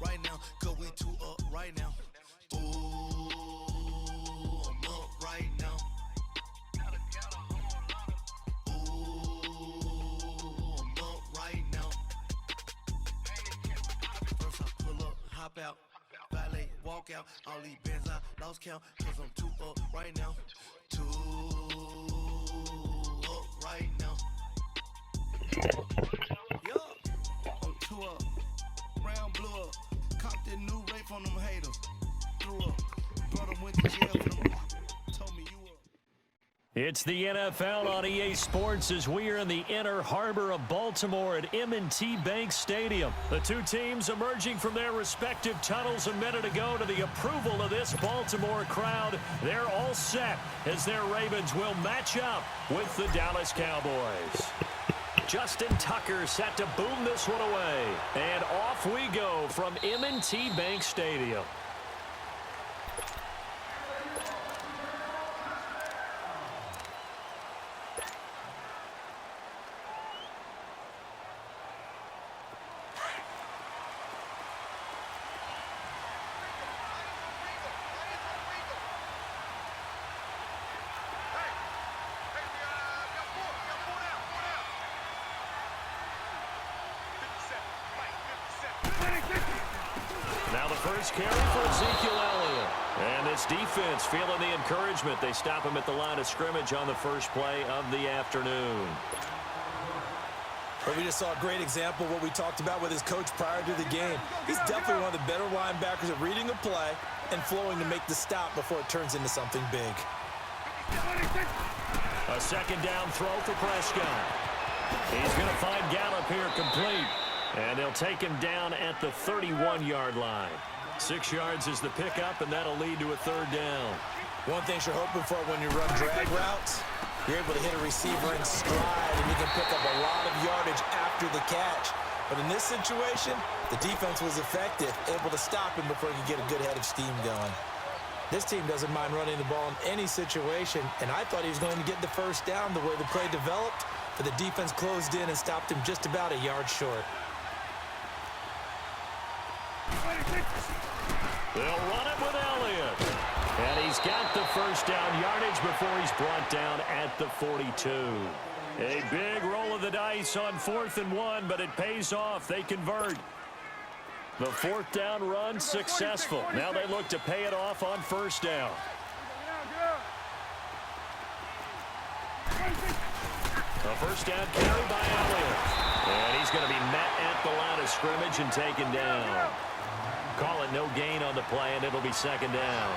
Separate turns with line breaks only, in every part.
right now, cause we too up right now. Ooh, I'm up right now. Ooh, I'm up right now. First I pull up, hop out, valet, walk out. All these bands I lost count, cause I'm too up right now. Too up right now. Yeah, I'm too up. Brown blew up. Copped that new rape on them haters. Threw up. Brother went to jail for them. Told me you up.
It's the NFL on EA Sports as we are in the inner harbor of Baltimore at M&T Bank Stadium. The two teams emerging from their respective tunnels a minute ago to the approval of this Baltimore crowd. They're all set as their Ravens will match up with the Dallas Cowboys. Justin Tucker set to boom this one away. And off we go from M&T Bank Stadium. Now the first carry for Ezekiel Elliott. And this defense feeling the encouragement. They stop him at the line of scrimmage on the first play of the afternoon.
Well, we just saw a great example of what we talked about with his coach prior to the game. He's definitely one of the better linebackers at reading a play and flowing to make the stop before it turns into something big.
A second down throw for Prescott. He's going to find Gallup here complete. And they'll take him down at the 31-yard line. 6 yards is the pickup, and that'll lead to a third down.
One thing you're hoping for when you run drag routes, you're able to hit a receiver in stride, and you can pick up a lot of yardage after the catch. But in this situation, the defense was effective, able to stop him before he could get a good head of steam going. This team doesn't mind running the ball in any situation, and I thought he was going to get the first down the way the play developed, but the defense closed in and stopped him just about a yard short.
They'll run it with Elliott. And he's got the first down yardage before he's brought down at the 42. A big roll of the dice on 4th and 1, but it pays off. They convert. The 4th down run successful. Now they look to pay it off on first down. A first down carry by Elliott. And he's going to be met at the line of scrimmage and taken down. Call it no gain on the play, and it'll be second down.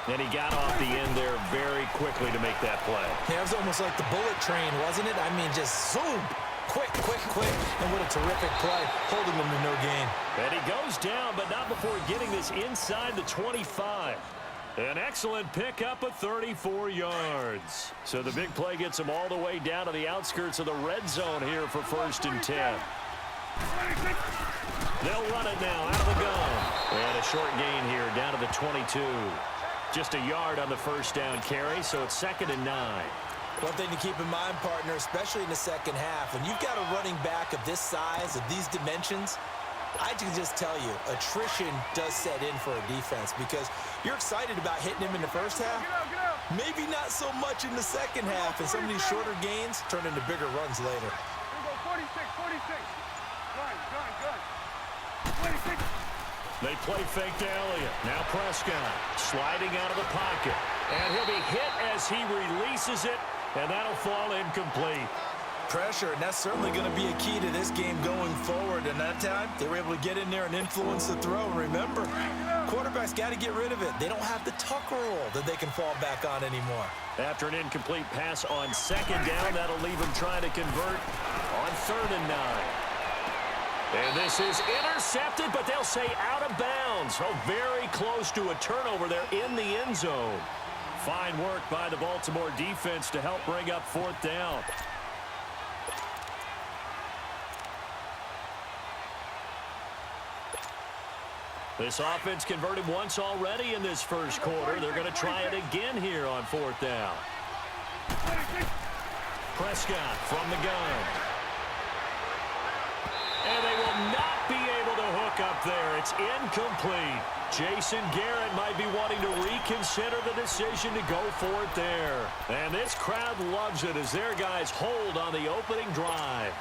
And he got off the end there very quickly to make that play.
Yeah, it was almost like the bullet train, wasn't it? I mean, just zoom. Quick, quick, quick. And what a terrific play, holding him to no gain.
And he goes down, but not before getting this inside the 25. An excellent pickup of 34 yards. So the big play gets him all the way down to the outskirts of the red zone here for 1st and 10. They'll run it now out of the gun. And a short gain here down to the 22. Just a yard on the first down carry, so it's 2nd and 9.
One thing to keep in mind, partner, especially in the second half, when you've got a running back of this size, of these dimensions, I can just tell you, attrition does set in for a defense because you're excited about hitting him in the first half. Maybe not so much in the second half, and some of these shorter gains turn into bigger runs later.
46. Good.
They play fake to Elliott. Now Prescott sliding out of the pocket. And he'll be hit as he releases it, and that'll fall incomplete.
Pressure, and that's certainly going to be a key to this game going forward. And that time, they were able to get in there and influence the throw. And remember, quarterbacks got to get rid of it. They don't have the tuck roll that they can fall back on anymore.
After an incomplete pass on second down, that'll leave him trying to convert on 3rd and 9. And this is intercepted, but they'll say out of bounds. Oh, very close to a turnover there in the end zone. Fine work by the Baltimore defense to help bring up 4th down. This offense converted once already in this first quarter. They're going to try it again here on 4th down. Prescott from the gun. And they will not be able to hook up It's incomplete. Jason Garrett might be wanting to reconsider the decision to go for it there. And this crowd loves it as their guys hold on the opening drive.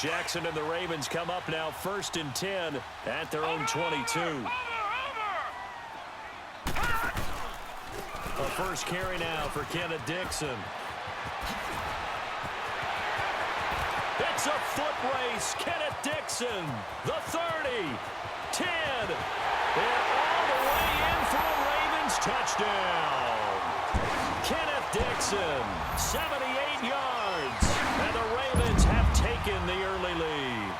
Jackson and the Ravens come up now 1st and 10 at their own 22. A first carry now for Kenneth Dixon. It's a foot race. Kenneth Dixon, the 30, 10, and all the way in for a Ravens touchdown. Kenneth Dixon, 78 yards, and the Ravens have taken the early lead.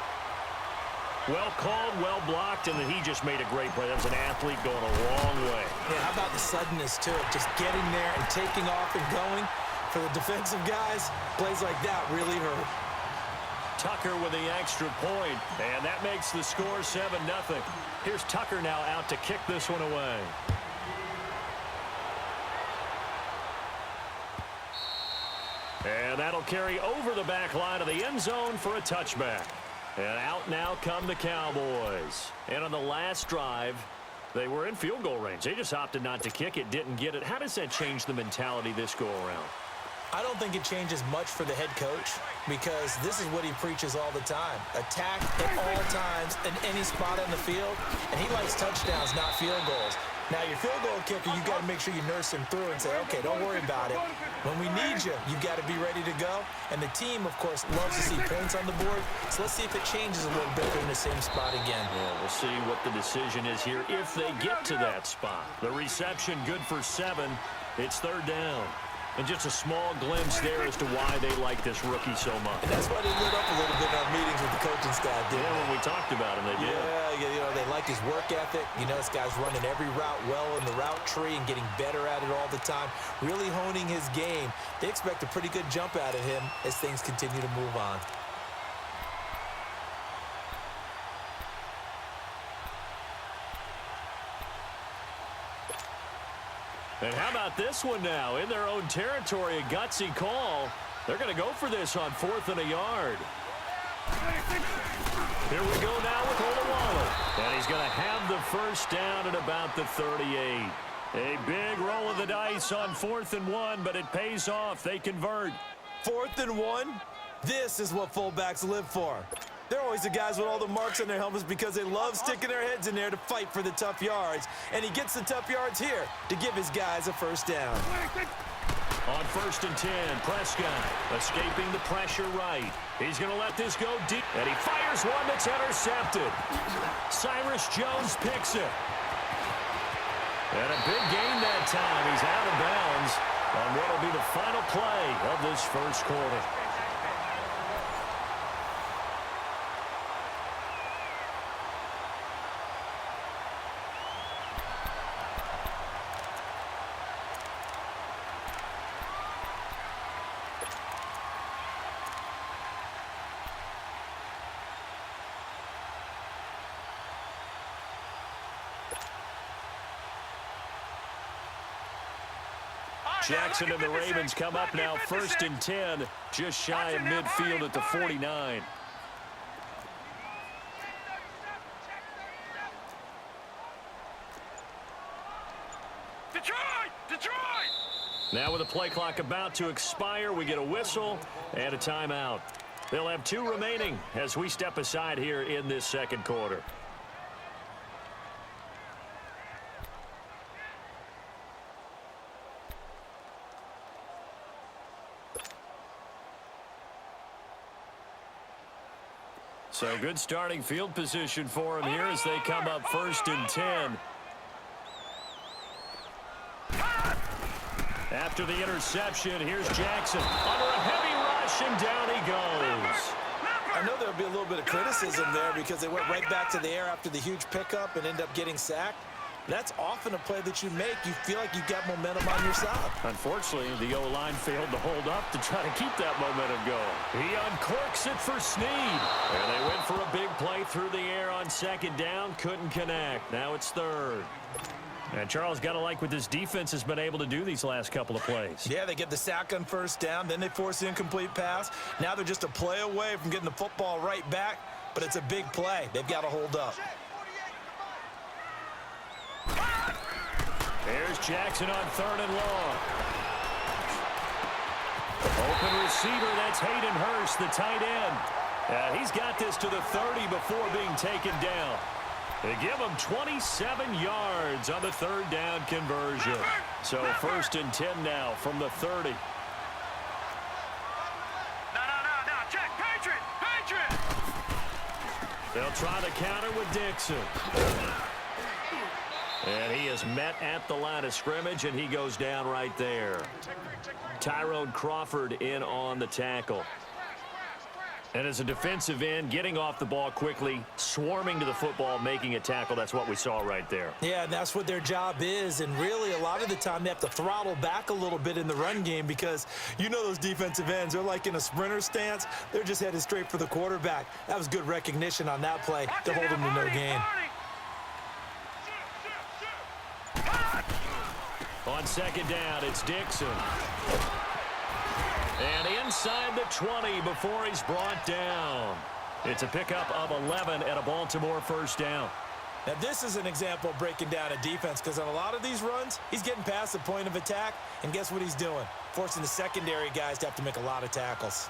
Well called, well blocked, and he just made a great play. That was an athlete going a long way.
Yeah, how about the suddenness, too? Just getting there and taking off and going. For the defensive guys, plays like that really hurt.
Tucker with the extra point, and that makes the score 7-0. Here's Tucker now out to kick this one away. And that'll carry over the back line of the end zone for a touchback. And out now come the Cowboys. And on the last drive, they were in field goal range. They just opted not to kick it, didn't get it. How does that change the mentality this go around?
I don't think it changes much for the head coach because this is what he preaches all the time. Attack at all times in any spot on the field, and he likes touchdowns, not field goals. Now, your field goal kicker, you've got to make sure you nurse him through and say, okay, don't worry about it. When we need you, you've got to be ready to go. And the team, of course, loves to see points on the board. So let's see if it changes a little bit in the same spot again.
Well, we'll see what the decision is here if they get to that spot. The reception good for 7. It's 3rd down. And just a small glimpse there as to why they like this rookie so much.
And that's why they lit up a little bit in our meetings with the coaching staff, didn't they?
When we talked about him, they did.
Yeah, you know, they like his work ethic. You know, this guy's running every route well in the route tree and getting better at it all the time, really honing his game. They expect a pretty good jump out of him as things continue to move on.
And how about this one now? In their own territory, a gutsy call. They're going to go for this on 4th and a yard. Here we go now with Olawale. And he's going to have the first down at about the 38. A big roll of the dice on 4th and 1, but it pays off. They convert.
4th and 1? This is what fullbacks live for. They're always the guys with all the marks on their helmets because they love sticking their heads in there to fight for the tough yards. And he gets the tough yards here to give his guys a first down.
On 1st and 10, Prescott escaping the pressure right. He's going to let this go deep. And he fires one that's intercepted. Cyrus Jones picks it. And a big gain that time. He's out of bounds on what will be the final play of this first quarter. Jackson and the Ravens come up now 1st and 10, just shy of midfield at the 49.
Detroit!
Now with the play clock about to expire, we get a whistle and a timeout. They'll have 2 remaining as we step aside here in this second quarter. So good starting field position for him here as they come up 1st and 10. After the interception, here's Jackson under a heavy rush, and down he goes.
I know there'll be a little bit of criticism there because they went right back to the air after the huge pickup and ended up getting sacked. That's often a play that you make. You feel like you've got momentum on your side.
Unfortunately, the O-line failed to hold up to try to keep that momentum going. He uncorks it for Snead. And they went for a big play through the air on 2nd down. Couldn't connect. Now it's 3rd. And Charles, got to like what this defense has been able to do these last couple of plays.
Yeah, they get the sack on first down, then they force the incomplete pass. Now they're just a play away from getting the football right back, but it's a big play. They've got to hold up.
There's Jackson on 3rd and long. Open receiver, that's Hayden Hurst, the tight end. He's got this to the 30 before being taken down. They give him 27 yards on the 3rd down conversion. So 1st and 10 now from the 30.
No, check, Patriot!
They'll try the counter with Dixon. And he is met at the line of scrimmage, and he goes down right there. Tyrone Crawford in on the tackle. And as a defensive end, getting off the ball quickly, swarming to the football, making a tackle, that's what we saw right there.
Yeah, and that's what their job is. And really, a lot of the time, they have to throttle back a little bit in the run game because you know those defensive ends, they're like in a sprinter stance. They're just headed straight for the quarterback. That was good recognition on that play to hold him to no gain.
On 2nd down, it's Dixon. And inside the 20 before he's brought down. It's a pickup of 11 and a Baltimore 1st down.
Now, this is an example of breaking down a defense because on a lot of these runs, he's getting past the point of attack, and guess what he's doing? Forcing the secondary guys to have to make a lot of tackles.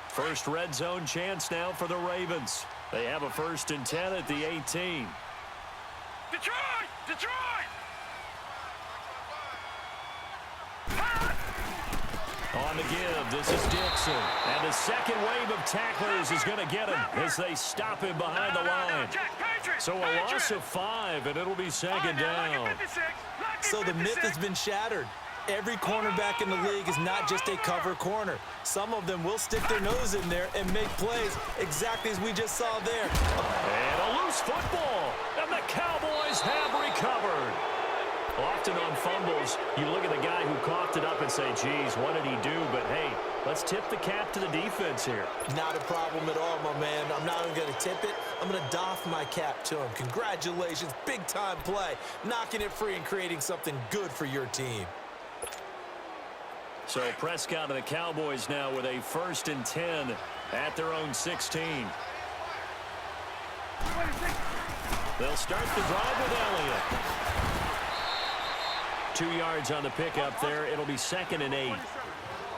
First red zone chance now for the Ravens. They have a 1st and 10 at the 18.
Detroit!
On the give, this is Dixon. And the second wave of tacklers is going to get him as they stop him behind the line. So a loss of 5, and it'll be 2nd down.
So the myth has been shattered. Every cornerback in the league is not just a cover corner. Some of them will stick their nose in there and make plays exactly as we just saw there.
And a loose football, and the Cowboys have recovered. Often on fumbles, you look at the guy who coughed it up and say, geez, what did he do? But, hey, let's tip the cap to the defense here.
Not a problem at all, my man. I'm not even going to tip it. I'm going to doff my cap to him. Congratulations, big-time play. Knocking it free and creating something good for your team.
So Prescott and the Cowboys now with a 1st and 10 at their own 16. They'll start the drive with Elliott. 2 yards on the pickup there. It'll be 2nd and 8.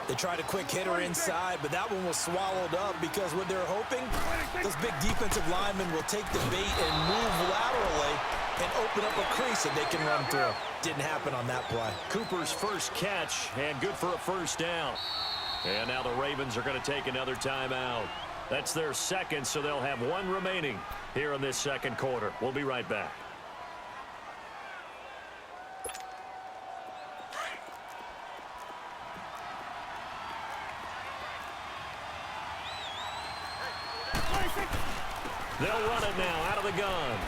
They tried a quick hitter inside, but that one was swallowed up because what they're hoping, those big defensive linemen will take the bait and move laterally and open up a crease that they can run through. Didn't happen on that play.
Cooper's first catch, and good for a 1st down. And now the Ravens are going to take another timeout. That's their 2nd, so they'll have 1 remaining here in this 2nd quarter. We'll be right back. They'll run it now out of the gun.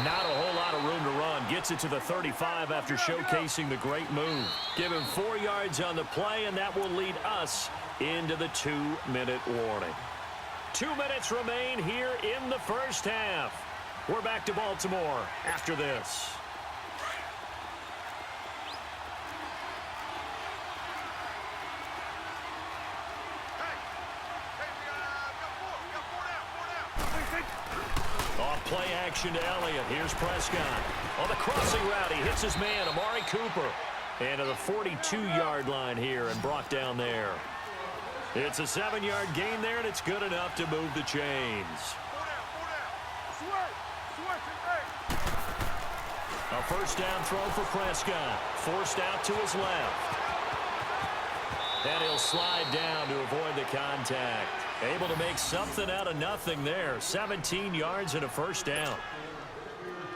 Not a whole lot of room to run. Gets it to the 35 after showcasing the great move. Give him 4 yards on the play, and that will lead us into the 2-minute warning. 2 minutes remain here in the 1st half. We're back to Baltimore after this. Off play action to Elliott. Here's Prescott. On the crossing route, he hits his man, Amari Cooper. And to the 42-yard line here and brought down there. It's a 7-yard gain there, and it's good enough to move the chains. A 1st down throw for Prescott. Forced out to his left. And he'll slide down to avoid the contact. Able to make something out of nothing there. 17 yards and a 1st down.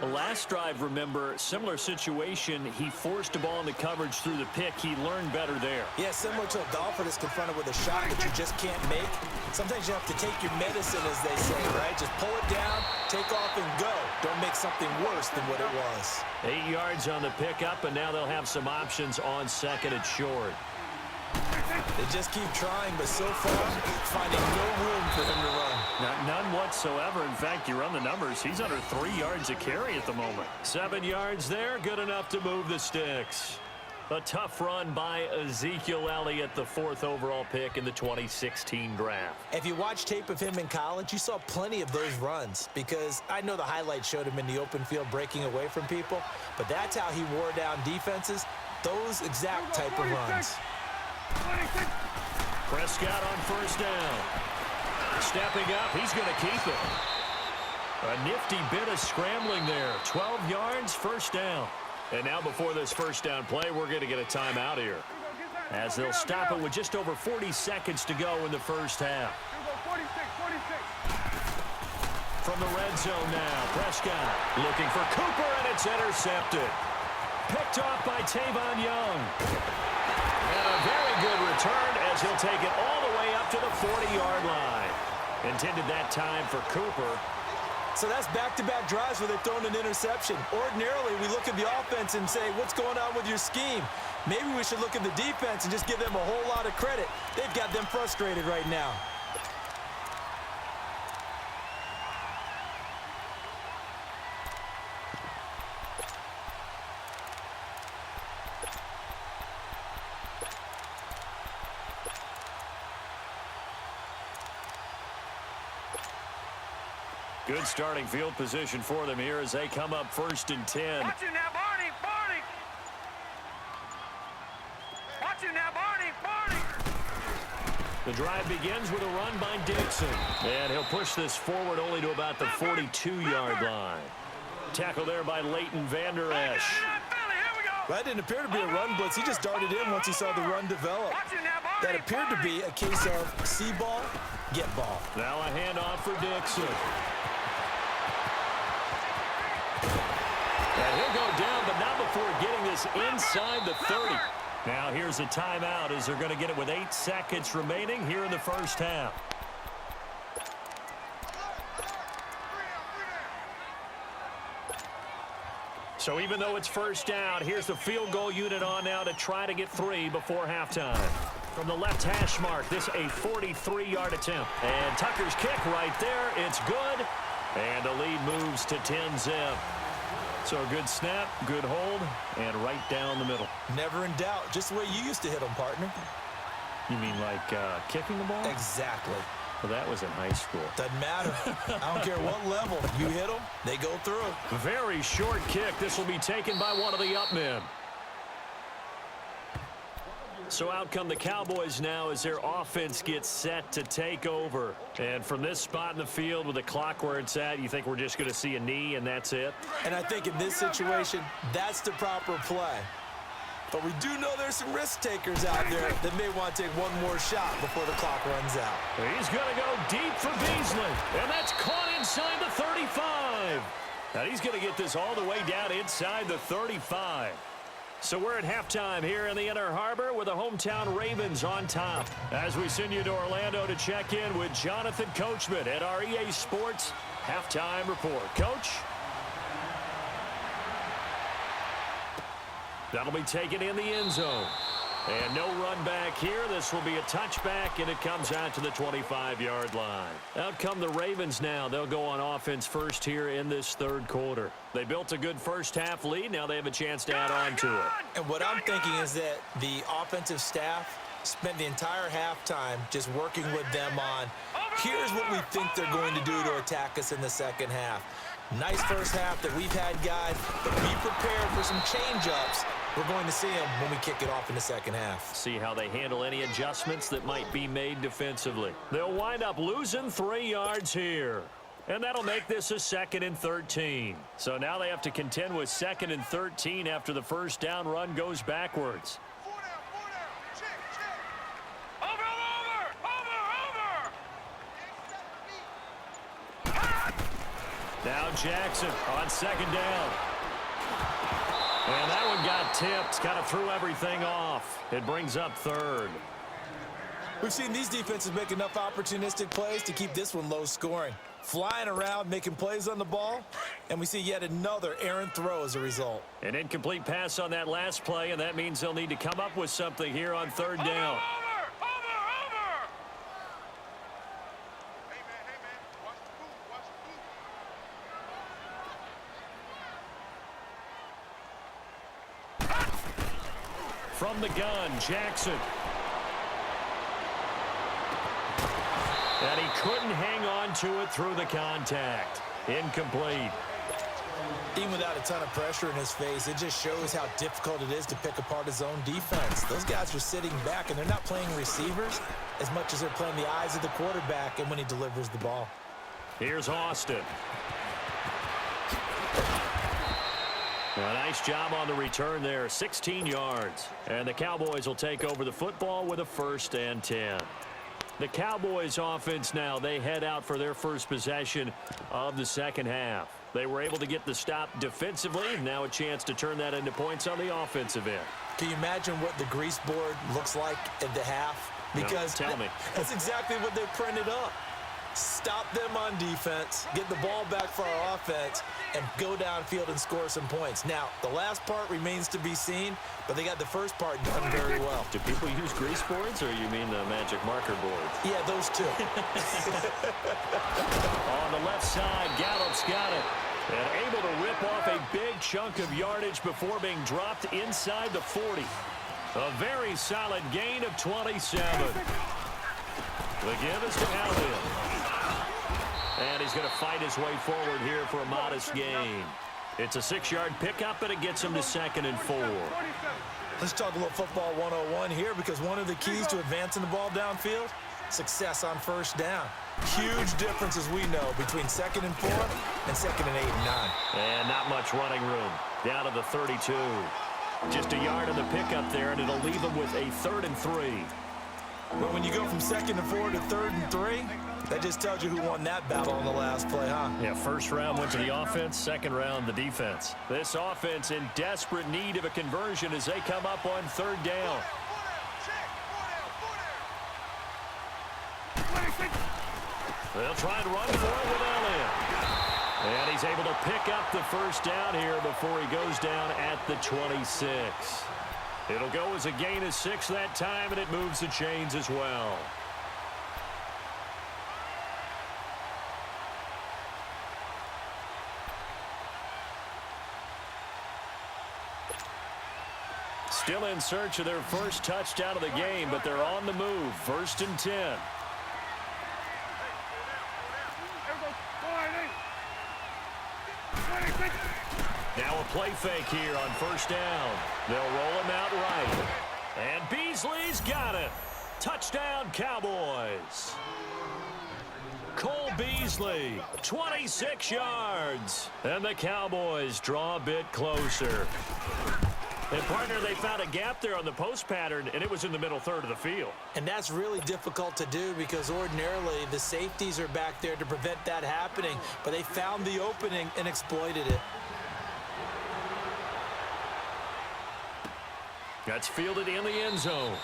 The last drive, remember, similar situation. He forced a ball into coverage through the pick. He learned better there.
Yeah, similar to a golfer that's confronted with a shot that you just can't make. Sometimes you have to take your medicine, as they say, right? Just pull it down, take off, and go. Don't make something worse than what it was.
8 yards on the pickup, and now they'll have some options on 2nd and short.
They just keep trying, but so far, finding no room for him to run.
None whatsoever. In fact, you run the numbers. He's under 3 yards a carry at the moment. 7 yards there, good enough to move the sticks. A tough run by Ezekiel Elliott, the 4th overall pick in the 2016 draft.
If you watch tape of him in college, you saw plenty of those runs, because I know the highlights showed him in the open field breaking away from people, but that's how he wore down defenses, those exact type of runs.
Prescott on first down. Stepping up, he's going to keep it. A nifty bit of scrambling there. 12 yards, first down. And now before this first down play, we're going to get a timeout here, as they'll stop it with just over 40 seconds to go in the first half. From the red zone now, Prescott looking for Cooper, and it's intercepted. Picked off by Tavon Young. And a very good return, as he'll take it all the way up to the 40-yard line. Intended that time for Cooper.
So that's back-to-back drives where they've thrown an interception. Ordinarily, we look at the offense and say, what's going on with your scheme? Maybe we should look at the defense and just give them a whole lot of credit. They've got them frustrated right now.
Good starting field position for them here as they come up 1st and 10.
Watch it now, Barney, Barney. Watch it now, Barney, Barney.
The drive begins with a run by Dixon. And he'll push this forward only to about the 42-yard line. Tackle there by Leighton Vander Esch.
That didn't appear to be a run blitz. He just darted in once he saw the run develop. That appeared to be a case of see ball, get ball.
Now a handoff for Dixon. And he'll go down, but not before getting this inside the 30. Now here's a timeout as they're going to get it with 8 seconds remaining here in the first half. So even though it's first down, here's the field goal unit on now to try to get 3 before halftime. From the left hash mark, this a 43-yard attempt. And Tucker's kick right there. It's good. And the lead moves to 10-zip. So a good snap, good hold, and right down the middle.
Never in doubt. Just the way you used to hit them, partner.
You mean like kicking the ball?
Exactly.
Well, that was in high school.
Doesn't matter. I don't care what level. You hit them, they go through.
Very short kick. This will be taken by one of the up men. So out come the Cowboys now as their offense gets set to take over. And from this spot in the field with the clock where it's at, you think we're just going to see a knee and that's it?
And I think in this situation, that's the proper play. But we do know there's some risk takers out there that may want to take one more shot before the clock runs out.
He's going to go deep for Beasley. And that's caught inside the 35. Now he's going to get this all the way down inside the 35. So we're at halftime here in the Inner Harbor with the hometown Ravens on top. As we send you to Orlando to check in with Jonathan Coachman at our EA Sports Halftime Report. Coach? That'll be taken in the end zone. And no run back here. This will be a touchback, and it comes out to the 25-yard line. Out come the Ravens now. They'll go on offense first here in this third quarter. They built a good first-half lead. Now they have a chance to add on to it.
And what I'm thinking is that the offensive staff spent the entire halftime just working with them on, here's what we think they're going to do to attack us in the second half. Nice first half that we've had, guys, but be prepared for some change-ups. We're going to see them when we kick it off in the second half.
See how they handle any adjustments that might be made defensively. They'll wind up losing 3 yards here. And that'll make this a 2nd and 13. So now they have to contend with 2nd and 13 after the first down run goes backwards. Now Jackson on 2nd down. And that one got tipped. Kind of threw everything off. It brings up 3rd.
We've seen these defenses make enough opportunistic plays to keep this one low scoring. Flying around, making plays on the ball, and we see yet another errant throw as a result.
An incomplete pass on that last play, and that means they'll need to come up with something here on 3rd down. From the gun, Jackson. And he couldn't hang on to it through the contact. Incomplete.
Even without a ton of pressure in his face, it just shows how difficult it is to pick apart his own defense. Those guys are sitting back, and they're not playing receivers as much as they're playing the eyes of the quarterback and when he delivers the ball.
Here's Austin. A nice job on the return there, 16 yards. And the Cowboys will take over the football with a 1st and 10. The Cowboys offense now, they head out for their first possession of the second half. They were able to get the stop defensively. Now a chance to turn that into points on the offensive end.
Can you imagine what the grease board looks like at the half? Because
no, tell me.
That's exactly what they printed up. Stop them on defense, get the ball back for our offense, and go downfield and score some points. Now, the last part remains to be seen, but they got the first part done very well.
Do people use grease boards, or you mean the magic marker boards?
Yeah, those two.
On the left side, Gallup's got it. And able to rip off a big chunk of yardage before being dropped inside the 40. A very solid gain of 27. The give is to Allen. And he's going to fight his way forward here for a modest gain. It's a 6-yard pickup, and it gets him to 2nd and 4.
Let's talk a little football 101 here, because one of the keys to advancing the ball downfield, success on first down. Huge difference, as we know, between 2nd and 4 and 2nd and 8 and 9.
And not much running room. Down to the 32. Just a yard on the pickup there, and it'll leave him with a 3rd and 3.
But when you go from 2nd and 4 to 3rd and 3, that just tells you who won that battle on the last play, huh?
Yeah, first round went to the offense, second round the defense. This offense in desperate need of a conversion as they come up on 3rd down. They'll try and run for it with Elliott. And he's able to pick up the first down here before he goes down at the 26. It'll go as a gain of 6 that time, and it moves the chains as well. Still in search of their first touchdown of the game, but they're on the move. 1st and 10. Now a play fake here on 1st down. They'll roll him out right. And Beasley's got it. Touchdown, Cowboys. Cole Beasley, 26 yards. And the Cowboys draw a bit closer. And, partner, they found a gap there on the post pattern, and it was in the middle 3rd of the field.
And that's really difficult to do, because ordinarily the safeties are back there to prevent that happening. But they found the opening and exploited it.
That's fielded in the end zone.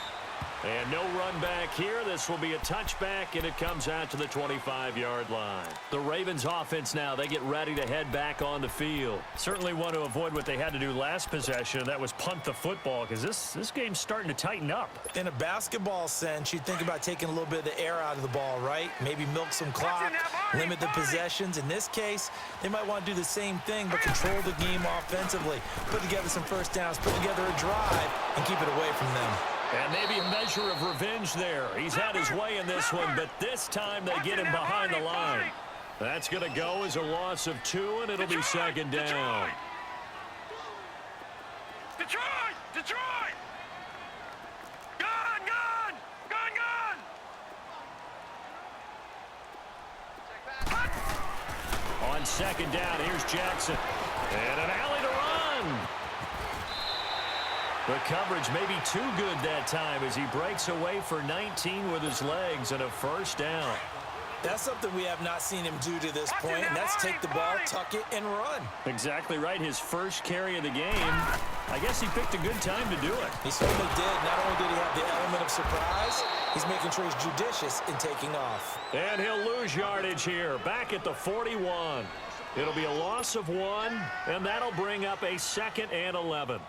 And no run back here. This will be a touchback, and it comes out to the 25-yard line. The Ravens offense now, they get ready to head back on the field. Certainly want to avoid what they had to do last possession, and that was punt the football, because this game's starting to tighten up.
In a basketball sense, you'd think about taking a little bit of the air out of the ball, right? Maybe milk some clock, limit the possessions. In this case, they might want to do the same thing, but control the game offensively. Put together some first downs, put together a drive, and keep it away from them.
And maybe a measure of revenge there. He's had his way in this one, but this time they get him behind the line. That's going to go as a loss of 2, and it'll be 2nd down.
Detroit! Detroit! Gun! Gun! Gun! Gun!
On 2nd down, here's Jackson. And an alley to run. The coverage may be too good that time as he breaks away for 19 with his legs and a 1st down.
That's something we have not seen him do to this point, and that's take the ball, tuck it, and run.
Exactly right. His first carry of the game. I guess he picked a good time to do it.
He certainly did. Not only did he have the element of surprise, he's making sure he's judicious in taking off.
And he'll lose yardage here, back at the 41. It'll be a loss of 1, and that'll bring up a 2nd and 11.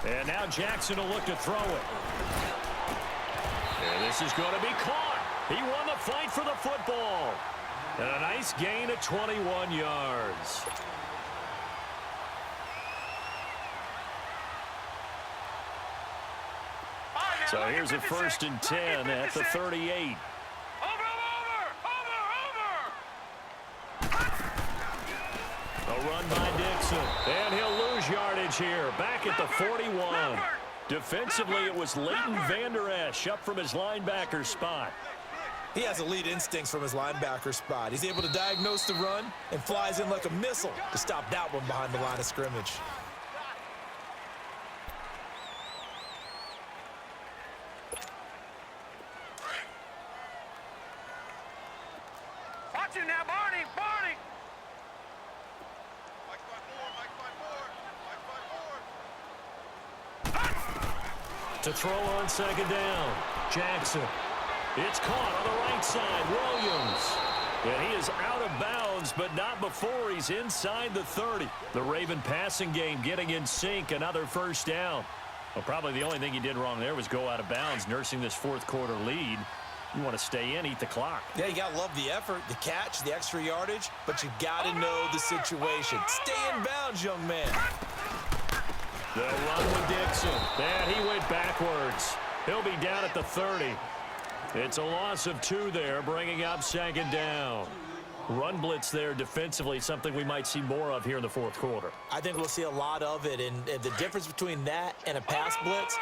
And now Jackson will look to throw it. And this is going to be caught. He won the fight for the football. And a nice gain of 21 yards. So here's a 1st and 10 at the 38. A run by Dixon. And he'll lose yardage here. Back at the 41. Defensively, it was Leighton Vander Esch up from his linebacker spot.
He has elite instincts from his linebacker spot. He's able to diagnose the run and flies in like a missile to stop that one behind the line of scrimmage.
Watch him now, Barney! Barney!
To throw on 2nd down. Jackson. It's caught on the right side. Williams. And he is out of bounds, but not before he's inside the 30. The Raven passing game getting in sync. Another 1st down. Well, probably the only thing he did wrong there was go out of bounds, nursing this 4th quarter lead. You want to stay in, eat the clock.
Yeah, you got to love the effort, the catch, the extra yardage, but you got to know the situation. Stay in bounds, young man.
They'll run with Dixon. And he went backwards. He'll be down at the 30. It's a loss of 2 there, bringing up 2nd down. Run blitz there defensively, something we might see more of here in the 4th quarter.
I think we'll see a lot of it, and the difference between that and a pass blitz,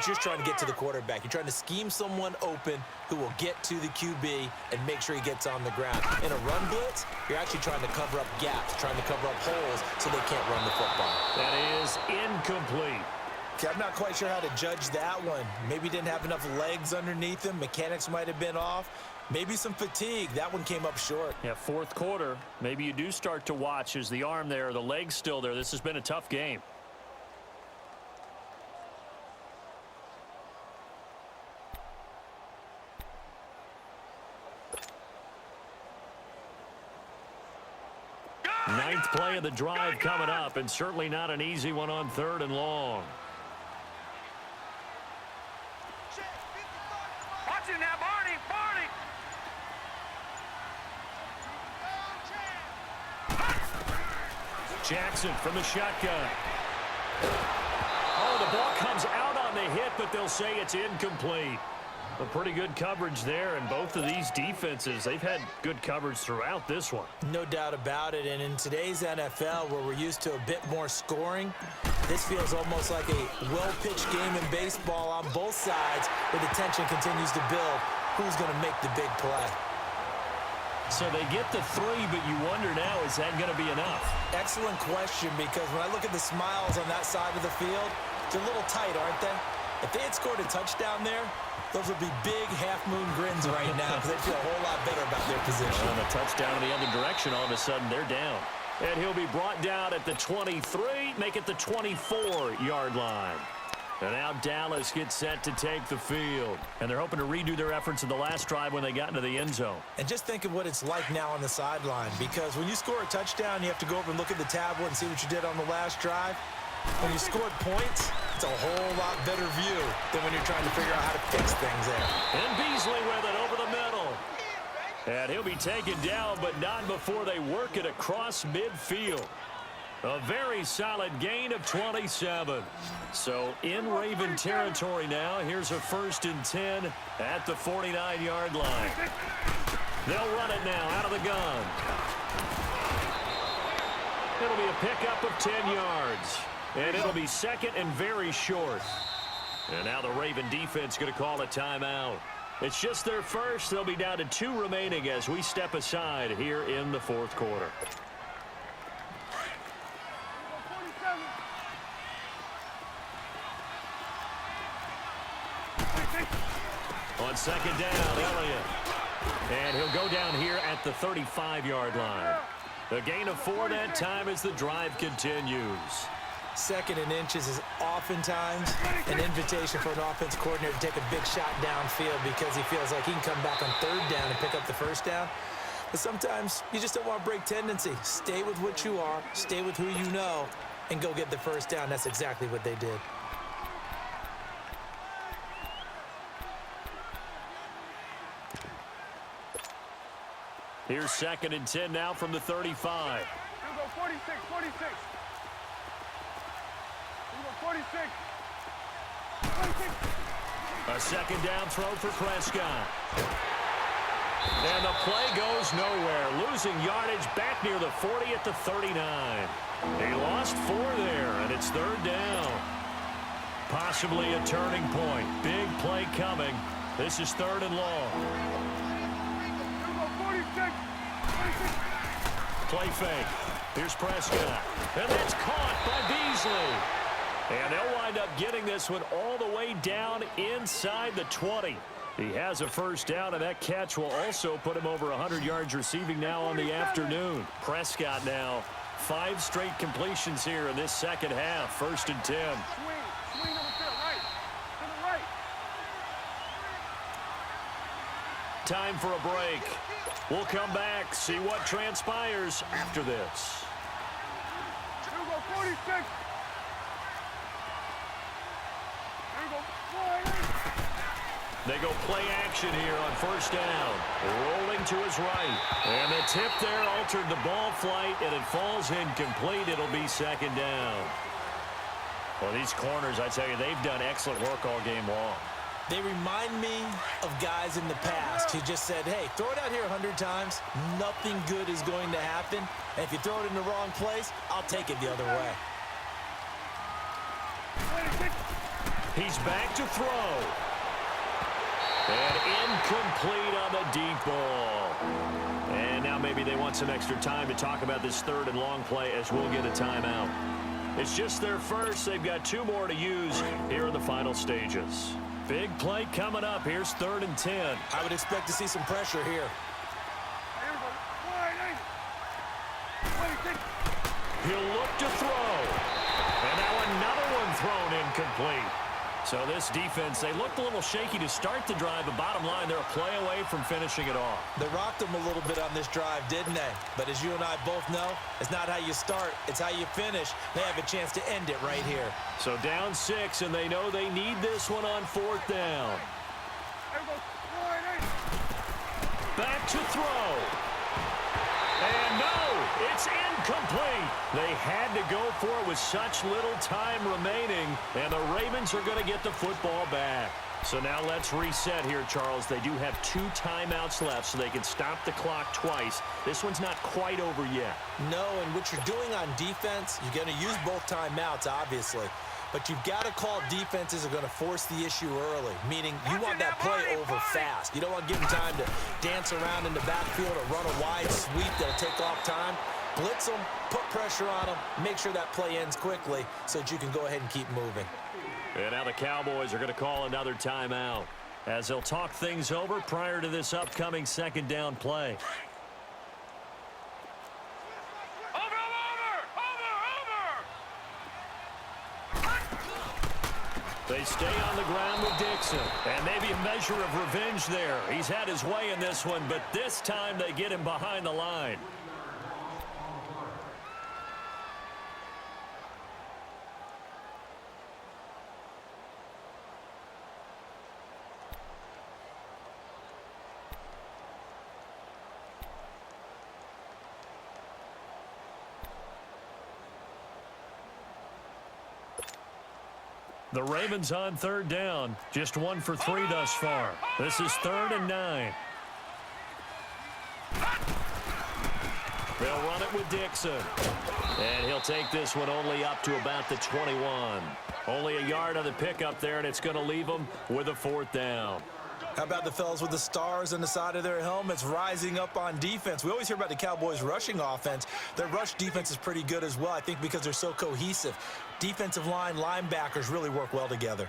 you're trying to get to the quarterback. You're trying to scheme someone open who will get to the QB and make sure he gets on the ground. In a run blitz, you're actually trying to cover up gaps, trying to cover up holes so they can't run the football.
That is incomplete.
Okay, I'm not quite sure how to judge that one. Maybe didn't have enough legs underneath him. Mechanics might have been off. Maybe some fatigue. That one came up short.
Yeah, 4th quarter. Maybe you do start to watch as the arm there, the leg's still there. This has been a tough game. Ninth play of the drive coming up, and certainly not an easy one on 3rd and long.
Watch him now, Barney! Barney!
Jackson from the shotgun. Oh, the ball comes out on the hit, but they'll say it's incomplete. A pretty good coverage there, and both of these defenses, they've had good coverage throughout this one.
No doubt about it, and in today's NFL, where we're used to a bit more scoring, this feels almost like a well-pitched game in baseball on both sides, where the tension continues to build. Who's going to make the big play?
So they get the 3, but you wonder now, is that going to be enough?
Excellent question, because when I look at the smiles on that side of the field, they're a little tight, aren't they? If they had scored a touchdown there, those would be big half-moon grins right now because they feel a whole lot better about their position.
And a touchdown in the other direction, all of a sudden they're down. And he'll be brought down at the 23, make it the 24-yard line. And now Dallas gets set to take the field. And they're hoping to redo their efforts in the last drive when they got into the end zone.
And just think of what it's like now on the sideline, because when you score a touchdown, you have to go over and look at the tablet and see what you did on the last drive. When you scored points, it's a whole lot better view than when you're trying to figure out how to fix things there.
And Beasley with it over the middle. And he'll be taken down, but not before they work it across midfield. A very solid gain of 27. So in Raven territory now, here's a 1st and 10 at the 49-yard line. They'll run it now out of the gun. It'll be a pickup of 10 yards. And it'll be 2nd and very short. And now the Raven defense going to call a timeout. It's just their first. They'll be down to 2 remaining as we step aside here in the 4th quarter. On 2nd down, Elliott. And he'll go down here at the 35-yard line. A gain of 4 that time as the drive continues.
2nd and inches is oftentimes an invitation for an offense coordinator to take a big shot downfield because he feels like he can come back on 3rd down and pick up the 1st down. But sometimes you just don't want to break tendency. Stay with what you are, stay with who you know, and go get the 1st down. That's exactly what they did.
Here's 2nd and 10 now from the 35.
Here we go, 46, 46. Here we go, 46. 46.
A 2nd down throw for Prescott. And the play goes nowhere. Losing yardage back near the 40 at the 39. He lost 4 there, and it's 3rd down. Possibly a turning point. Big play coming. This is 3rd and long.
Here we go, 46. 46.
Play fake. Here's Prescott. And that's caught by Beasley. And they'll wind up getting this one all the way down inside the 20. He has a 1st down, and that catch will also put him over 100 yards receiving now on the afternoon. Prescott now 5 straight completions here in this 2nd half. 1st and 10.
Swing over to the right. To the right.
Time for a break. We'll come back, see what transpires after this.
Here we go, 46. Here we go, 48.
They go play action here on 1st down. Rolling to his right. And the tip there altered the ball flight, and it falls incomplete. It'll be 2nd down. Well, these corners, I tell you, they've done excellent work all game long.
They remind me of guys in the past who just said, hey, throw it out here 100 times. Nothing good is going to happen. And if you throw it in the wrong place, I'll take it the other way.
26.
He's back to throw. And incomplete on the deep ball. And now maybe they want some extra time to talk about this 3rd and long play as we'll get a timeout. It's just their first. They've got 2 more to use here in the final stages. Big play coming up. Here's 3rd and 10.
I would expect to see some pressure here.
Here we go, 48. 26.
He'll look to throw. And now another one thrown incomplete. So this defense, they looked a little shaky to start the drive, but bottom line, they're a play away from finishing it off.
They rocked them a little bit on this drive, didn't they? But as you and I both know, it's not how you start, it's how you finish. They have a chance to end it right here.
So down 6, and they know they need this one on 4th down.
Here we go, 48.
Back to throw. And no, it's incomplete. They had to go for it with such little time remaining, and the Ravens are going to get the football back. So now let's reset here, Charles. They do have 2 timeouts left, so they can stop the clock twice. This one's not quite over yet.
No, and what you're doing on defense, you're going to use both timeouts, obviously. But you've got to call defenses are going to force the issue early, meaning you want that play over fast. You don't want to give them time to dance around in the backfield or run a wide sweep that'll take off time. Blitz them, put pressure on them, make sure that play ends quickly so that you can go ahead and keep moving.
And now the Cowboys are going to call another timeout as they'll talk things over prior to this upcoming 2nd down play. They stay on the ground with Dixon. And maybe a measure of revenge there. He's had his way in this one, but this time they get him behind the line. The Ravens on 3rd down. Just 1 for 3 thus far. This is 3rd and 9. They'll run it with Dixon. And he'll take this one only up to about the 21. Only a yard on the pickup there, and it's going to leave them with a 4th down.
How about the fellas with the stars on the side of their helmets rising up on defense? We always hear about the Cowboys' rushing offense. Their rush defense is pretty good as well, I think, because they're so cohesive. Defensive line, linebackers really work well together.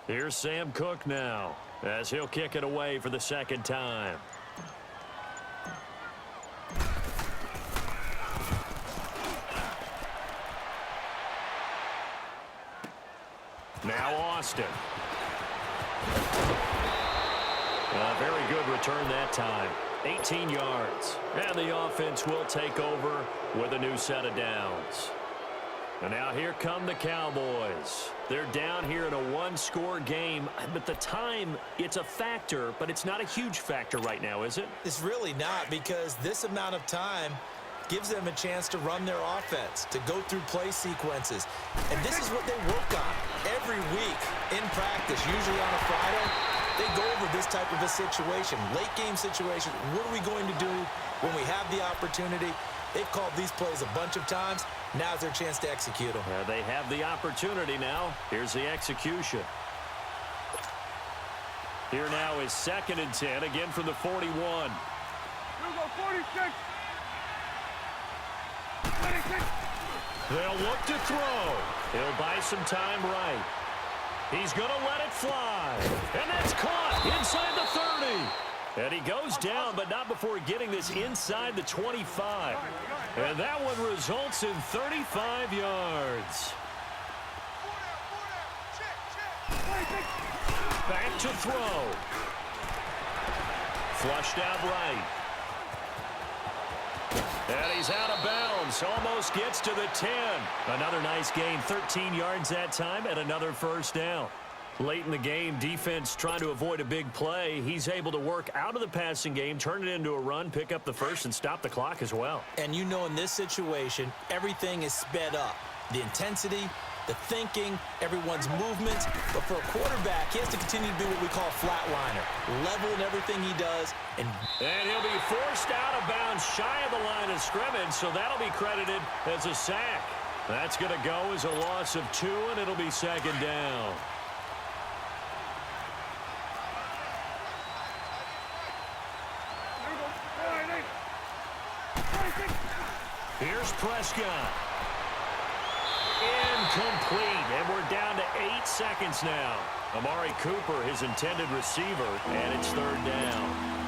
Here's Sam Cook now as he'll kick it away for the 2nd time. Now Austin. Very good return that time. 18 yards. And the offense will take over with a new set of downs. And now here come the Cowboys. They're down here in a one-score game, but the time, it's a factor, but it's not a huge factor right now, is it?
It's really not, because this amount of time gives them a chance to run their offense, to go through play sequences. And this is what they work on every week in practice, usually on a Friday. They go over this type of a situation, late game situation. What are we going to do when we have the opportunity? They've called these plays a bunch of times. Now's their chance to execute them.
They have the opportunity now. Here's the execution. Here now is 2nd and 10, again from the 41.
You go 46. 26.
They'll look to throw. He'll buy some time right. He's going to let it fly. And that's caught inside the 30. And he goes down, but not before getting this inside the 25. And that one results in 35 yards. Back to throw. Flushed out right. And he's out of bounds. Almost gets to the 10. Another nice gain. 13 yards that time and another first down. Late in the game, defense trying to avoid a big play. He's able to work out of the passing game, turn it into a run, pick up the first, and stop the clock as well.
And you know, in this situation, everything is sped up. The intensity, the thinking, everyone's movements. But for a quarterback, he has to continue to be what we call a flatliner. Level in everything he does. And
he'll be forced out of bounds shy of the line of scrimmage, so that'll be credited as a sack. That's going to go as a loss of 2, and it'll be 2nd down. Here's Prescott. Incomplete, and we're down to 8 seconds now. Amari Cooper, his intended receiver, and it's 3rd down.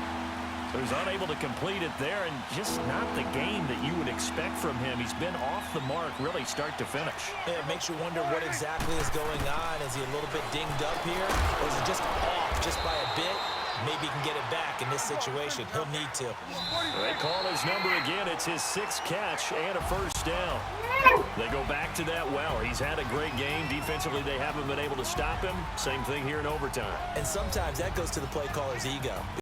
He's unable to complete it there, and just not the game that you would expect from him. He's been off the mark, really start to finish.
yeah, it makes you wonder what exactly is going on. Is he a little bit dinged up here, or is it just off just by a bit? Maybe he can get it back in this situation. He'll need to.
They call his number again. It's his 6th catch and a first down. They go back to that well. He's had a great game. Defensively, they haven't been able to stop him. Same thing here in overtime.
And sometimes that goes to the play caller's ego.